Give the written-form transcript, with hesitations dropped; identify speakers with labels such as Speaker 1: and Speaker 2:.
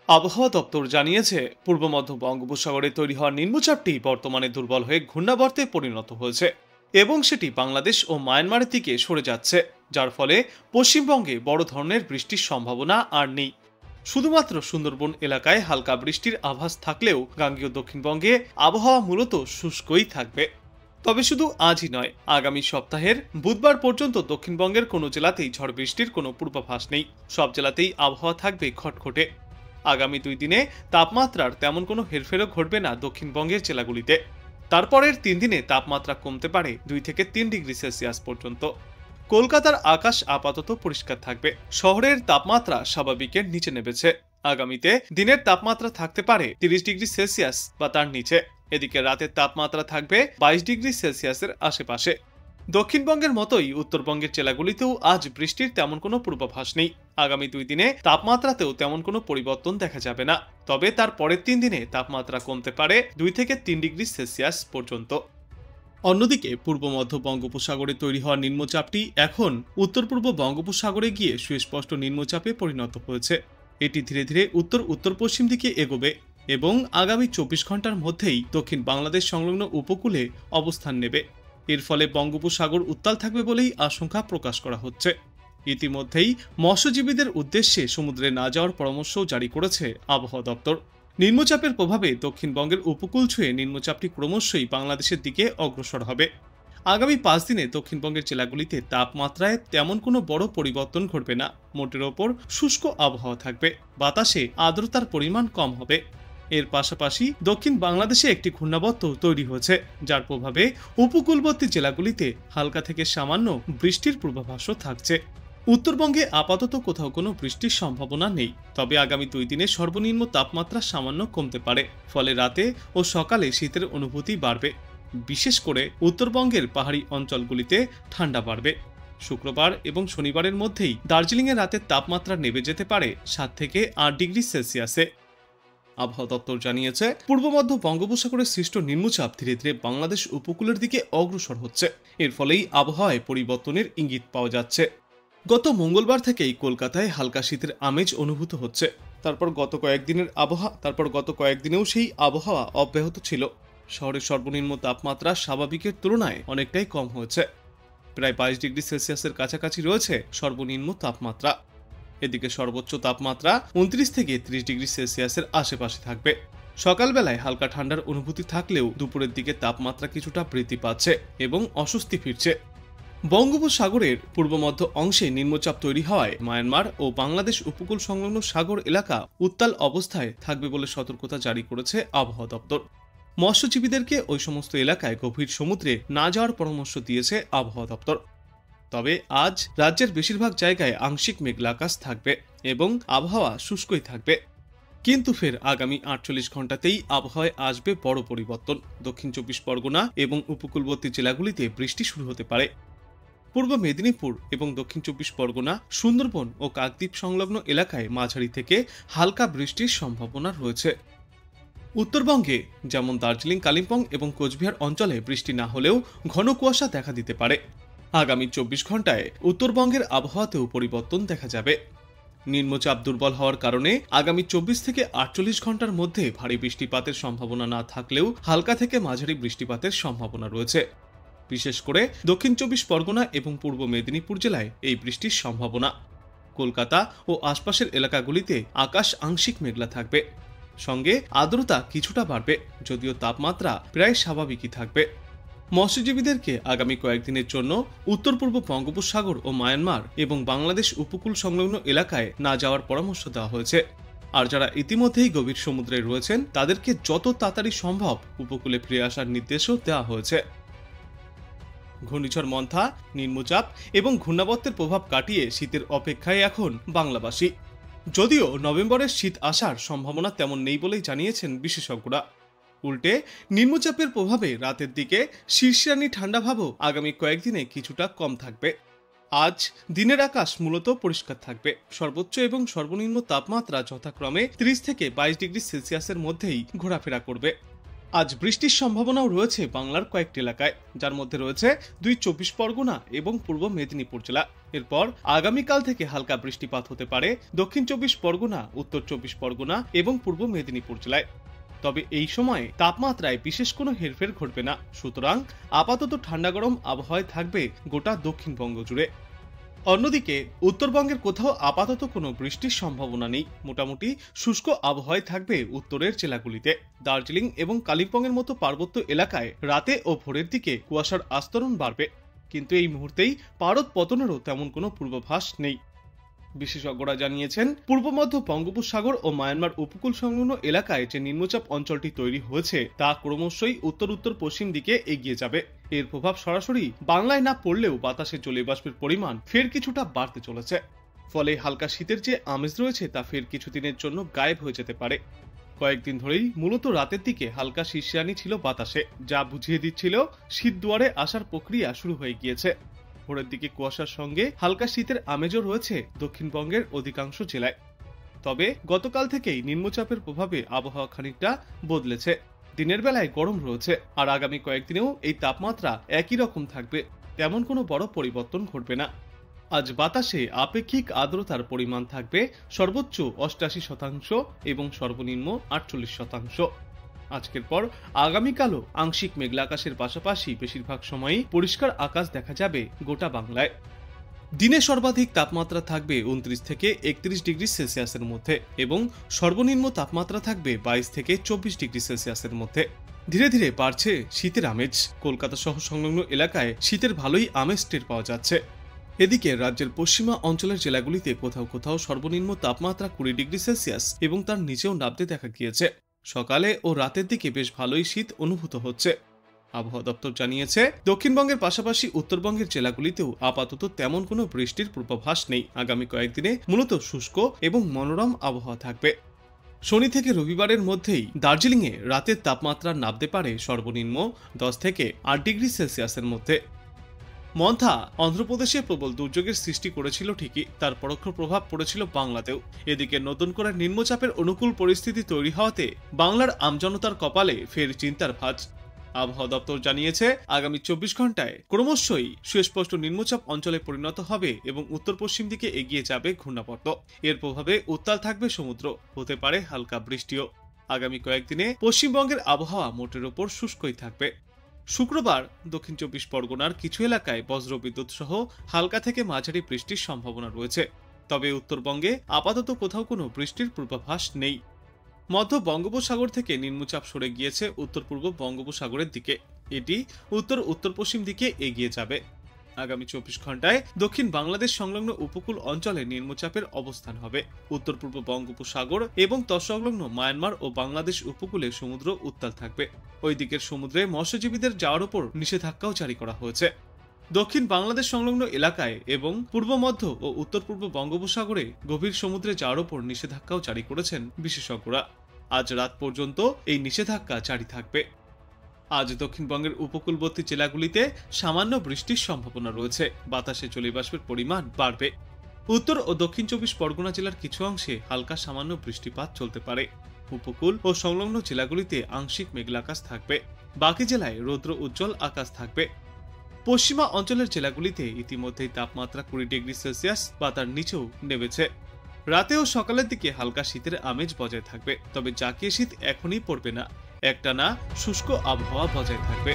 Speaker 1: আবহাওয়া দপ্তর জানিয়েছে, পূর্ব মধ্য বঙ্গোপসাগরে তৈরি হওয়া নিম্নচাপটি বর্তমানে দুর্বল হয়ে ঘূর্ণাবর্তে পরিণত হয়েছে এবং সেটি বাংলাদেশ ও মায়ানমারের দিকে সরে যাচ্ছে, যার ফলে পশ্চিমবঙ্গে বড় ধরনের বৃষ্টির সম্ভাবনা আর নেই। শুধুমাত্র সুন্দরবন এলাকায় হালকা বৃষ্টির আভাস থাকলেও গাঙ্গেয় দক্ষিণবঙ্গে আবহাওয়া মূলত শুষ্কই থাকবে। তবে শুধু আজই নয়, আগামী সপ্তাহের বুধবার পর্যন্ত দক্ষিণবঙ্গের কোনো জেলাতেই ঝড় বৃষ্টির কোনো পূর্বাভাস নেই। সব জেলাতেই আবহাওয়া থাকবে খটখটে। আগামী 2 দিনে তাপমাত্রার তেমন কোনো হেরফেরও ঘটবে না দক্ষিণবঙ্গের জেলাগুলিতে। তারপরের 3 দিনে তাপমাত্রা কমতে পারে 2 থেকে 3 ডিগ্রি সেলসিয়াস পর্যন্ত। কলকাতার আকাশ আপাতত পরিষ্কার থাকবে, শহরের তাপমাত্রা স্বাভাবিকের নিচে নেমেছে। আগামীতে দিনের তাপমাত্রা থাকতে পারে 30 ডিগ্রি সেলসিয়াস বা তার নিচে। এদিকে রাতের তাপমাত্রা থাকবে 22 ডিগ্রি সেলসিয়াসের আশেপাশে। দক্ষিণবঙ্গের মতোই উত্তরবঙ্গের জেলাগুলিতেও আজ বৃষ্টির তেমন কোনো পূর্বাভাস নেই। আগামী 2 দিনে তাপমাত্রাতেও তেমন কোনো পরিবর্তন দেখা যাবে না, তবে তার পরের 3 দিনে তাপমাত্রা কমতে পারে 2 থেকে 3 ডিগ্রি সেলসিয়াস পর্যন্ত। অন্যদিকে পূর্ব মধ্য বঙ্গোপসাগরে তৈরি হওয়া নিম্নচাপটি এখন উত্তর পূর্ব বঙ্গোপসাগরে গিয়ে সুস্পষ্ট নিম্নচাপে পরিণত হয়েছে। এটি ধীরে ধীরে উত্তর উত্তর পশ্চিম দিকে এগোবে এবং আগামী 24 ঘন্টার মধ্যেই দক্ষিণ বাংলাদেশ সংলগ্ন উপকূলে অবস্থান নেবে। এর ফলে বঙ্গোপসাগর উত্তাল থাকবে বলেই আশঙ্কা প্রকাশ করা হচ্ছে। ইতিমধ্যেই মৎস্যজীবীদের উদ্দেশ্যে সমুদ্রে না যাওয়ার পরামর্শও জারি করেছে আবহাওয়া দপ্তর। নিম্নচাপের প্রভাবে দক্ষিণবঙ্গের উপকূল ছুঁয়ে নিম্নচাপটি ক্রমশই বাংলাদেশের দিকে অগ্রসর হবে। আগামী 5 দিনে দক্ষিণবঙ্গের জেলাগুলিতে তাপমাত্রায় তেমন কোনো বড় পরিবর্তন ঘটবে না। মোটের ওপর শুষ্ক আবহাওয়া থাকবে, বাতাসে আর্দ্রতার পরিমাণ কম হবে। এর পাশাপাশি দক্ষিণ বাংলাদেশে একটি ঘূর্ণাবর্ত তৈরি হয়েছে, যার প্রভাবে উপকূলবর্তী জেলাগুলিতে হালকা থেকে সামান্য বৃষ্টির পূর্বাভাসও থাকছে। উত্তরবঙ্গে আপাতত কোথাও কোনো বৃষ্টির সম্ভাবনা নেই, তবে আগামী 2 দিনে সর্বনিম্ন তাপমাত্রা সামান্য কমতে পারে। ফলে রাতে ও সকালে শীতের অনুভূতি বাড়বে। বিশেষ করে উত্তরবঙ্গের পাহাড়ি অঞ্চলগুলিতে ঠান্ডা বাড়বে। শুক্রবার এবং শনিবারের মধ্যেই দার্জিলিংয়ে রাতের তাপমাত্রা নেমে যেতে পারে 7 থেকে 8 ডিগ্রি সেলসিয়াসে। আবহাওয়া দপ্তর জানিয়েছে, পূর্ব মধ্য বঙ্গোপসাগরে সৃষ্ট নিম্নচাপ ধীরে ধীরে বাংলাদেশ উপকূলের দিকে অগ্রসর হচ্ছে। এর ফলেই আবহাওয়ায় পরিবর্তনের ইঙ্গিত পাওয়া যাচ্ছে। গত মঙ্গলবার থেকেই কলকাতায় হালকা শীতের আমেজ অনুভূত হচ্ছে। তারপর গত কয়েকদিনেও সেই আবহাওয়া অব্যাহত ছিল। শহরের সর্বনিম্ন তাপমাত্রা স্বাভাবিকের তুলনায় অনেকটাই কম হয়েছে। প্রায় 22 ডিগ্রি সেলসিয়াসের কাছাকাছি রয়েছে সর্বনিম্ন তাপমাত্রা। এদিকে সর্বোচ্চ তাপমাত্রা 29 থেকে 30 ডিগ্রি সেলসিয়াসের আশেপাশে থাকবে। সকালবেলায় হালকা ঠান্ডার অনুভূতি থাকলেও দুপুরের দিকে তাপমাত্রা কিছুটা বৃদ্ধি পাচ্ছে এবং অস্বস্তি ফিরছে। বঙ্গোপসাগরের পূর্ব মধ্য অংশে নিম্নচাপ তৈরি হওয়ায় মায়ানমার ও বাংলাদেশ উপকূল সংলগ্ন সাগর এলাকা উত্তাল অবস্থায় থাকবে বলে সতর্কতা জারি করেছে আবহাওয়া দপ্তর। মৎস্যজীবীদেরকে ওই সমস্ত এলাকায় গভীর সমুদ্রে না যাওয়ার পরামর্শ দিয়েছে আবহাওয়া দপ্তর। তবে আজ রাজ্যের বেশিরভাগ জায়গায় আংশিক মেঘলা আকাশ থাকবে এবং আবহাওয়া শুষ্কই থাকবে। কিন্তু ফের আগামী 48 ঘন্টাতেই আবহাওয়ায় আসবে বড় পরিবর্তন। দক্ষিণ 24 পরগনা এবং উপকূলবর্তী জেলাগুলিতে বৃষ্টি শুরু হতে পারে। পূর্ব মেদিনীপুর এবং দক্ষিণ 24 পরগনা, সুন্দরবন ও কাকদ্বীপ সংলগ্ন এলাকায় মাঝারি থেকে হালকা বৃষ্টির সম্ভাবনা রয়েছে। উত্তরবঙ্গে যেমন দার্জিলিং, কালিম্পং এবং কোচবিহার অঞ্চলে বৃষ্টি না হলেও ঘন কুয়াশা দেখা দিতে পারে। আগামী 24 ঘন্টায় উত্তরবঙ্গের আবহাওয়াতেও পরিবর্তন দেখা যাবে। নিম্নচাপ দুর্বল হওয়ার কারণে আগামী 24 থেকে 48 ঘন্টার মধ্যে ভারী বৃষ্টিপাতের সম্ভাবনা না থাকলেও হালকা থেকে মাঝারি বৃষ্টিপাতের সম্ভাবনা রয়েছে। বিশেষ করে দক্ষিণ 24 পরগনা এবং পূর্ব মেদিনীপুর জেলায় এই বৃষ্টির সম্ভাবনা। কলকাতা ও আশপাশের এলাকাগুলিতে আকাশ আংশিক মেঘলা থাকবে, সঙ্গে আর্দ্রতা কিছুটা বাড়বে, যদিও তাপমাত্রা প্রায় স্বাভাবিকই থাকবে। মৎস্যজীবীদেরকে আগামী কয়েকদিনের জন্য উত্তর পূর্ব বঙ্গোপসাগর ও মায়ানমার এবং বাংলাদেশ উপকূল সংলগ্ন এলাকায় না যাওয়ার পরামর্শ দেওয়া হয়েছে। আর যারা ইতিমধ্যেই গভীর সমুদ্রে রয়েছেন তাদেরকে যত তাড়াতাড়ি সম্ভব উপকূলে ফিরে আসার নির্দেশও দেওয়া হয়েছে। ঘূর্ণিঝড় মন্থা, নিম্নচাপ এবং ঘূর্ণাবর্তের প্রভাব কাটিয়ে শীতের অপেক্ষায় এখন বাংলাবাসী। যদিও নভেম্বরের শীত আসার সম্ভাবনা তেমন নেই বলেই জানিয়েছেন বিশেষজ্ঞরা। উল্টে নিম্নচাপের প্রভাবে রাতের দিকে শীর্ষানি ঠান্ডা ভাবও আগামী কয়েকদিনে কিছুটা কম থাকবে। আজ দিনের আকাশ মূলত পরিষ্কার থাকবে। সর্বোচ্চ এবং সর্বনিম্ন তাপমাত্রা যথাক্রমে 30 থেকে 22 ডিগ্রি সেলসিয়াসের মধ্যেই ঘোরাফেরা করবে। আজ বৃষ্টির সম্ভাবনাও রয়েছে বাংলার কয়েকটি এলাকায়, যার মধ্যে রয়েছে 2 চব্বিশ পরগনা এবং পূর্ব মেদিনীপুর জেলা। এরপর আগামীকাল থেকে হালকা বৃষ্টিপাত হতে পারে দক্ষিণ 24 পরগনা, উত্তর 24 পরগনা এবং পূর্ব মেদিনীপুর জেলায়। তবে এই সময়ে তাপমাত্রায় বিশেষ কোনো হেরফের ঘটবে না, সুতরাং আপাতত ঠান্ডা গরম আবহাওয়ায় থাকবে গোটা দক্ষিণবঙ্গ জুড়ে। অন্যদিকে উত্তরবঙ্গের কোথাও আপাতত কোনো বৃষ্টির সম্ভাবনা নেই। মোটামুটি শুষ্ক আবহাওয়ায় থাকবে উত্তরের জেলাগুলিতে। দার্জিলিং এবং কালিম্পংয়ের মতো পার্বত্য এলাকায় রাতে ও ভোরের দিকে কুয়াশার আস্তরণ বাড়বে, কিন্তু এই মুহূর্তেই পারদ পতনেরও তেমন কোনো পূর্বাভাস নেই। বিশেষজ্ঞরা জানিয়েছেন, পূর্ব মধ্য বঙ্গোপসাগর ও মায়ানমার উপকূল সংলগ্ন এলাকায় যে নিম্নচাপ অঞ্চলটি তৈরি হয়েছে তা ক্রমশই উত্তর উত্তর পশ্চিম দিকে এগিয়ে যাবে। এর প্রভাব সরাসরি বাংলায় না পড়লেও বাতাসে জলীয়বাষ্পের পরিমাণ ফের কিছুটা বাড়তে চলেছে। ফলে হালকা শীতের যে আমেজ রয়েছে তা ফের কিছুদিনের জন্য গায়েব হয়ে যেতে পারে। কয়েকদিন ধরেই মূলত রাতের দিকে হালকা শীর্ষানি ছিল বাতাসে, যা বুঝিয়ে দিচ্ছিল শীত দুয়ারে আসার প্রক্রিয়া শুরু হয়ে গিয়েছে। ভোরের দিকে কুয়াশার সঙ্গে হালকা শীতের আমেজও রয়েছে দক্ষিণবঙ্গের অধিকাংশ জেলায়। তবে গতকাল থেকেই নিম্নচাপের প্রভাবে আবহাওয়া খানিকটা বদলেছে। দিনের বেলায় গরম রয়েছে, আর আগামী কয়েকদিনেও এই তাপমাত্রা একই রকম থাকবে, তেমন কোনো বড় পরিবর্তন ঘটবে না। আজ বাতাসে আপেক্ষিক আর্দ্রতার পরিমাণ থাকবে সর্বোচ্চ 88% এবং সর্বনিম্ন 48%। আজকের পর আগামীকালও আংশিক মেঘলা আকাশের পাশাপাশি বেশিরভাগ সময়ই পরিষ্কার আকাশ দেখা যাবে গোটা বাংলায়। দিনে সর্বাধিক তাপমাত্রা থাকবে 29 থেকে 31 ডিগ্রি সেলসিয়াসের মধ্যে এবং সর্বনিম্ন তাপমাত্রা থাকবে 22 থেকে 24 ডিগ্রি সেলসিয়াসের মধ্যে। ধীরে ধীরে বাড়ছে শীতের আমেজ। কলকাতা সহ সংলগ্ন এলাকায় শীতের ভালোই আমেজ টের পাওয়া যাচ্ছে। এদিকে রাজ্যের পশ্চিমা অঞ্চলের জেলাগুলিতে কোথাও কোথাও সর্বনিম্ন তাপমাত্রা 20 ডিগ্রি সেলসিয়াস এবং তার নিচেও নামতে দেখা গিয়েছে। সকালে ও রাতের দিকে বেশ ভালোই শীত অনুভূত হচ্ছে। আবহাওয়া দপ্তর জানিয়েছে, দক্ষিণবঙ্গের পাশাপাশি উত্তরবঙ্গের জেলাগুলিতেও আপাতত তেমন কোনো বৃষ্টির পূর্বাভাস নেই। আগামী কয়েকদিনে মূলত শুষ্ক এবং মনোরম আবহাওয়া থাকবে। শনি থেকে রবিবারের মধ্যেই দার্জিলিংয়ে রাতের তাপমাত্রা নামতে পারে সর্বনিম্ন 10 থেকে 8 ডিগ্রি সেলসিয়াসের মধ্যে। মন্থা অন্ধ্রপ্রদেশে প্রবল দুর্যোগের সৃষ্টি করেছিল ঠিকই, তার পরোক্ষ প্রভাব পড়েছিল বাংলাতেও। এদিকে নতুন করে নিম্নচাপের অনুকূল পরিস্থিতি তৈরি হওয়াতে বাংলার আমজনতার কপালে ফের চিন্তার ভাঁজ। আবহাওয়া দপ্তর জানিয়েছে, আগামী 24 ঘন্টায় ক্রমশই সুস্পষ্ট নিম্নচাপ অঞ্চলে পরিণত হবে এবং উত্তর পশ্চিম দিকে এগিয়ে যাবে ঘূর্ণাবর্ত। এর প্রভাবে উত্তাল থাকবে সমুদ্র, হতে পারে হালকা বৃষ্টিও। আগামী কয়েকদিনে পশ্চিমবঙ্গের আবহাওয়া মোটের ওপর শুষ্কই থাকবে। শুক্রবার দক্ষিণ 24 পরগনার কিছু এলাকায় বজ্রবিদ্যুৎ সহ হালকা থেকে মাঝারি বৃষ্টির সম্ভাবনা রয়েছে। তবে উত্তরবঙ্গে আপাতত কোথাও কোনো বৃষ্টির পূর্বাভাস নেই। মধ্য বঙ্গোপসাগর থেকে নিম্নচাপ সরে গিয়েছে উত্তর পূর্ব বঙ্গোপসাগরের দিকে। এটি উত্তর উত্তর পশ্চিম দিকে এগিয়ে যাবে। আগামী 24 ঘন্টায় দক্ষিণ বাংলাদেশ সংলগ্ন উপকূল অঞ্চলে নিম্নচাপের অবস্থান হবে। উত্তর পূর্ব বঙ্গোপসাগর এবং তৎসংলগ্ন মায়ানমার ও বাংলাদেশ উপকূলে সমুদ্র উত্তাল থাকবে। ওই দিকের সমুদ্রে মৎস্যজীবীদের যাওয়ার উপর নিষেধাজ্ঞাও জারি করা হয়েছে। দক্ষিণ বাংলাদেশ সংলগ্ন এলাকায় এবং পূর্ব মধ্য ও উত্তর পূর্ব বঙ্গোপসাগরে গভীর সমুদ্রে যাওয়ার উপর নিষেধাজ্ঞাও জারি করেছেন বিশেষজ্ঞরা। আজ রাত পর্যন্ত এই নিষেধাজ্ঞা জারি থাকবে। আজ দক্ষিণবঙ্গের উপকূলবর্তী জেলাগুলিতে সামান্য বৃষ্টির সম্ভাবনা রয়েছে। বাতাসে জলীয়বাষ্পের পরিমাণ বাড়বে। উত্তর ও দক্ষিণ 24 পরগনা জেলার কিছু অংশে হালকা সামান্য বৃষ্টিপাত চলতে পারে। উপকূল ও সংলগ্ন জেলাগুলিতে আংশিক মেঘলা আকাশ থাকবে। বাকি জেলায় রৌদ্র উজ্জ্বল আকাশ থাকবে। পশ্চিমা অঞ্চলের জেলাগুলিতে ইতিমধ্যেই তাপমাত্রা 20 ডিগ্রি সেলসিয়াস বা তার নিচেও নেমেছে। রাতে ও সকালের দিকে হালকা শীতের আমেজ বজায় থাকবে, তবে জাঁকিয়ে শীত এখনই পড়বে না। একটানা শুষ্ক আবহাওয়া বজায় থাকবে।